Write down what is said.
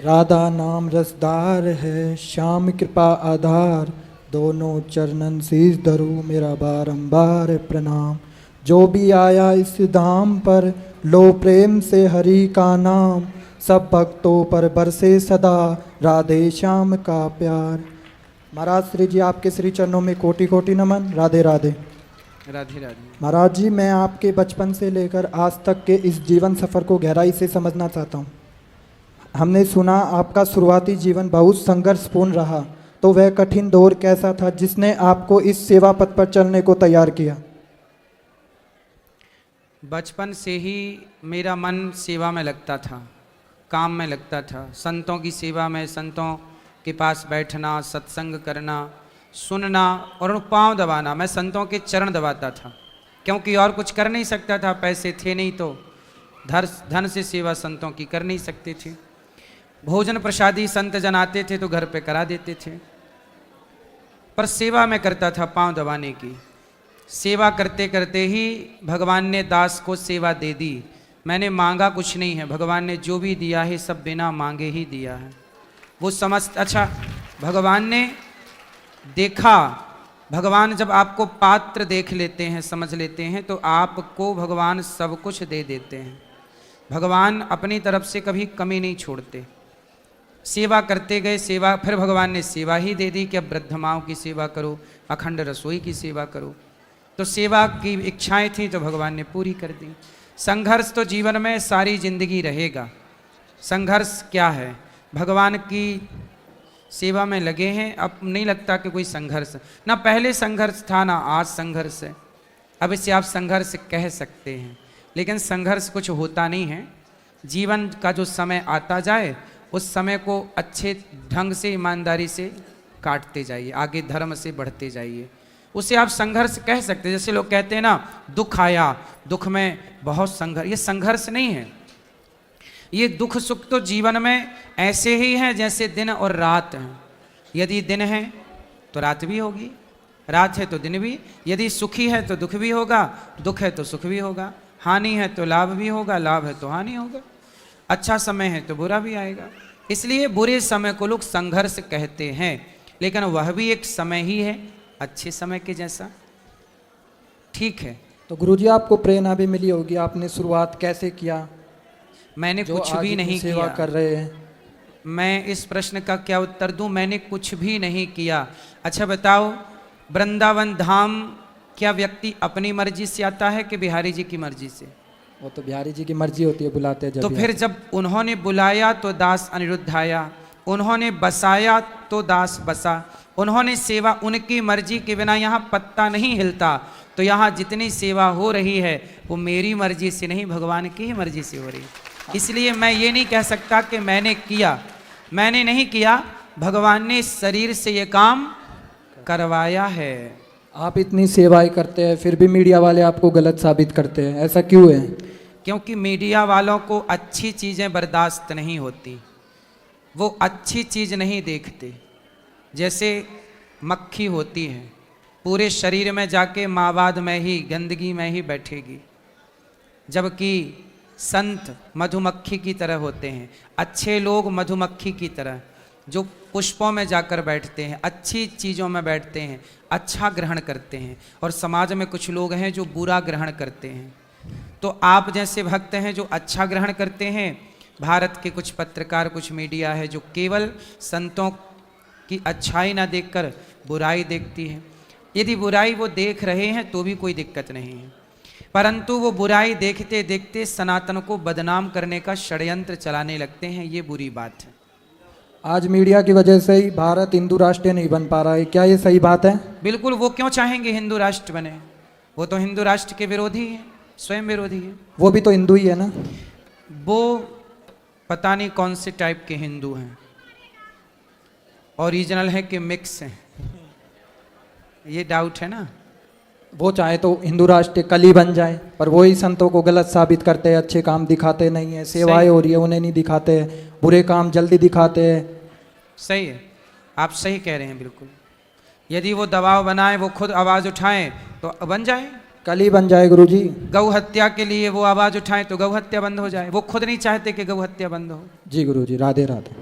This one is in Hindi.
राधा नाम रसदार है, श्याम कृपा आधार, दोनों चरणन शीश धरूं मेरा बारंबार प्रणाम। जो भी आया इस धाम पर, लो प्रेम से हरि का नाम, सब भक्तों पर बरसे सदा राधे श्याम का प्यार। महाराज श्री जी, आपके श्री चरणों में कोटि कोटि नमन। राधे राधे। राधे राधे। महाराज जी, मैं आपके बचपन से लेकर आज तक के इस जीवन सफ़र को गहराई से समझना चाहता हूँ। हमने सुना आपका शुरुआती जीवन बहुत संघर्षपूर्ण रहा, तो वह कठिन दौर कैसा था जिसने आपको इस सेवा पथ पर चलने को तैयार किया? बचपन से ही मेरा मन सेवा में लगता था, काम में लगता था, संतों की सेवा में, संतों के पास बैठना, सत्संग करना, सुनना और पांव दबाना। मैं संतों के चरण दबाता था क्योंकि और कुछ कर नहीं सकता था, पैसे थे नहीं तो धन से सेवा संतों की कर नहीं सकते थे। भोजन प्रसादी संत जन आते थे तो घर पे करा देते थे, पर सेवा में करता था पांव दबाने की। सेवा करते करते ही भगवान ने दास को सेवा दे दी। मैंने मांगा कुछ नहीं है, भगवान ने जो भी दिया है सब बिना मांगे ही दिया है। वो अच्छा, भगवान ने देखा, भगवान जब आपको पात्र देख लेते हैं, समझ लेते हैं, तो आपको भगवान सब कुछ दे देते हैं। भगवान अपनी तरफ से कभी कमी नहीं छोड़ते। सेवा करते गए, सेवा, फिर भगवान ने सेवा ही दे दी कि अब वृद्ध माँओं की सेवा करो, अखंड रसोई की सेवा करो। तो सेवा की इच्छाएं थी तो भगवान ने पूरी कर दी। संघर्ष तो जीवन में सारी जिंदगी रहेगा। संघर्ष क्या है? भगवान की सेवा में लगे हैं, अब नहीं लगता कि कोई संघर्ष, ना पहले संघर्ष था ना आज संघर्ष है। अब इसे आप संघर्ष कह सकते हैं, लेकिन संघर्ष कुछ होता नहीं है। जीवन का जो समय आता जाए उस समय को अच्छे ढंग से, ईमानदारी से काटते जाइए, आगे धर्म से बढ़ते जाइए, उसे आप संघर्ष कह सकते हैं। जैसे लोग कहते हैं ना, दुख आया, दुख में बहुत संघर्ष, ये संघर्ष नहीं है। ये दुख सुख तो जीवन में ऐसे ही हैं जैसे दिन और रात हैं। यदि दिन है तो रात भी होगी, रात है तो दिन भी। यदि सुखी है तो दुख भी होगा, दुख है तो सुख भी होगा, हानि है तो लाभ भी होगा, लाभ है तो हानि होगा, अच्छा समय है तो बुरा भी आएगा। इसलिए बुरे समय को लोग संघर्ष कहते हैं, लेकिन वह भी एक समय ही है, अच्छे समय के जैसा। ठीक है, तो गुरुजी, आपको प्रेरणा भी मिली होगी, आपने शुरुआत कैसे किया? मैंने कुछ भी नहीं सेवा किया। कर रहे हैं। मैं इस प्रश्न का क्या उत्तर दूं? मैंने कुछ भी नहीं किया। अच्छा बताओ, वृंदावन धाम क्या व्यक्ति अपनी मर्जी से आता है कि बिहारी जी की मर्जी से? वो तो बिहारी जी की मर्जी होती है, बुलाते हैं जब। तो फिर जब उन्होंने बुलाया तो दास अनिरुद्ध आया, उन्होंने बसाया तो दास बसा, उन्होंने सेवा, उनकी मर्जी के बिना यहाँ पत्ता नहीं हिलता। तो यहाँ जितनी सेवा हो रही है वो मेरी मर्जी से नहीं, भगवान की ही मर्जी से हो रही है। इसलिए मैं ये नहीं कह सकता कि मैंने किया, मैंने नहीं किया, भगवान ने शरीर से ये काम करवाया है। आप इतनी सेवाएं करते हैं फिर भी मीडिया वाले आपको गलत साबित करते हैं, ऐसा क्यों है? क्योंकि मीडिया वालों को अच्छी चीज़ें बर्दाश्त नहीं होती, वो अच्छी चीज़ नहीं देखते। जैसे मक्खी होती है, पूरे शरीर में जाके मावाद में ही, गंदगी में ही बैठेगी, जबकि संत मधुमक्खी की तरह होते हैं। अच्छे लोग मधुमक्खी की तरह जो पुष्पों में जाकर बैठते हैं, अच्छी चीज़ों में बैठते हैं, अच्छा ग्रहण करते हैं। और समाज में कुछ लोग हैं जो बुरा ग्रहण करते हैं। तो आप जैसे भक्त हैं जो अच्छा ग्रहण करते हैं। भारत के कुछ पत्रकार, कुछ मीडिया है जो केवल संतों की अच्छाई ना देखकर बुराई देखती है। यदि बुराई वो देख रहे हैं तो भी कोई दिक्कत नहीं है, परंतु वो बुराई देखते देखते सनातन को बदनाम करने का षड्यंत्र चलाने लगते हैं, ये बुरी बात है। आज मीडिया की वजह से ही भारत हिंदू राष्ट्र नहीं बन पा रहा है, क्या ये सही बात है? बिल्कुल, वो क्यों चाहेंगे हिंदू राष्ट्र बने? वो तो हिंदू राष्ट्र के विरोधी हैं, स्वयं विरोधी है। वो भी तो हिंदू ही है ना? वो पता नहीं कौन से टाइप के हिंदू हैं, ओरिजिनल है कि मिक्स हैं, ये डाउट है ना। वो चाहे तो हिंदू राष्ट्र कल ही बन जाए, पर वो ही संतों को गलत साबित करते हैं, अच्छे काम दिखाते नहीं है, सेवाएं हो रही है उन्हें नहीं दिखाते हैं, बुरे काम जल्दी दिखाते हैं। सही है, आप सही कह रहे हैं बिल्कुल। यदि वो दबाव बनाए, वो खुद आवाज़ उठाएं तो बन जाए, कल ही बन जाए गुरुजी। गौ हत्या के लिए वो आवाज़ उठाएं तो गौ हत्या बंद हो जाए। वो खुद नहीं चाहते कि गौ हत्या बंद हो। जी गुरुजी, राधे राधे।